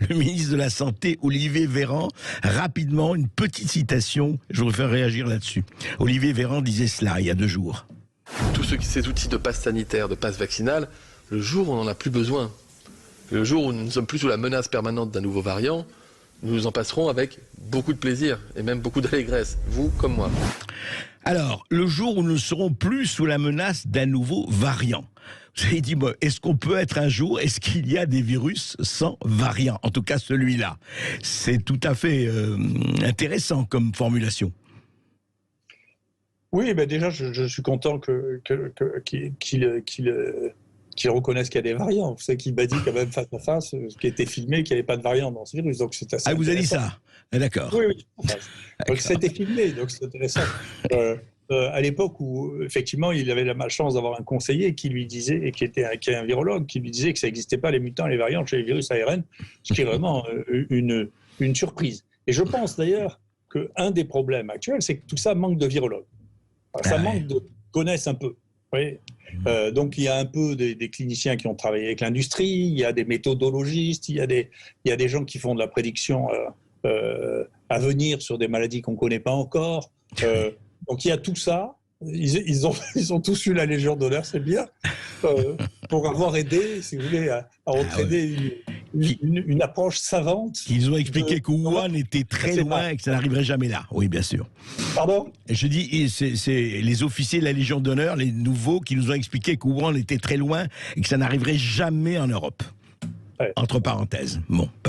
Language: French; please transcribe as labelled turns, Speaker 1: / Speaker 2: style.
Speaker 1: Le ministre de la Santé, Olivier Véran, rapidement, une petite citation, je vous fais réagir là-dessus. Olivier Véran disait cela il y a 2 jours.
Speaker 2: Ces outils de passe sanitaire, de passe vaccinal, le jour où on n'en a plus besoin, le jour où nous ne sommes plus sous la menace permanente d'un nouveau variant, nous en passerons avec beaucoup de plaisir et même beaucoup d'allégresse, vous comme moi.
Speaker 1: Alors, le jour où nous ne serons plus sous la menace d'un nouveau variant, vous avez dit, est-ce qu'on peut être un jour, est-ce qu'il y a des virus sans variant? En tout cas, celui-là. C'est tout à fait intéressant comme formulation.
Speaker 3: Oui, ben déjà, je suis content qu'il reconnaisse qu'il y a des variants. Vous savez qu'il m'a dit quand même face à face, ce qui était filmé, qu'il n'y avait pas de variant dans ce virus. Donc c'est assez
Speaker 1: vous a dit
Speaker 3: intéressant.
Speaker 1: ça? D'accord.
Speaker 3: Oui. Donc c'était filmé, donc c'est intéressant. À l'époque où, effectivement, il avait la malchance d'avoir un conseiller qui lui disait, et qui est un virologue, qui lui disait que ça n'existait pas les mutants, les variants chez les virus ARN, ce qui est vraiment une surprise. Et je pense d'ailleurs qu'un des problèmes actuels, c'est que tout ça manque de virologues. Ça manque de connaissent un peu. Oui. Donc il y a un peu des cliniciens qui ont travaillé avec l'industrie, il y a des méthodologistes, il y a des gens qui font de la prédiction à venir sur des maladies qu'on ne connaît pas encore. Donc il y a tout ça. Ils ont tous eu la Légion d'honneur, c'est bien, pour avoir aidé, si vous voulez, à entraîner une approche savante.
Speaker 1: Ils ont expliqué que Wuhan était très loin et que ça n'arriverait jamais là. Oui, bien sûr.
Speaker 3: Pardon ?
Speaker 1: Je dis, c'est les officiers de la Légion d'honneur, les nouveaux, qui nous ont expliqué que Wuhan était très loin et que ça n'arriverait jamais en Europe. Ouais. Entre parenthèses. Bon.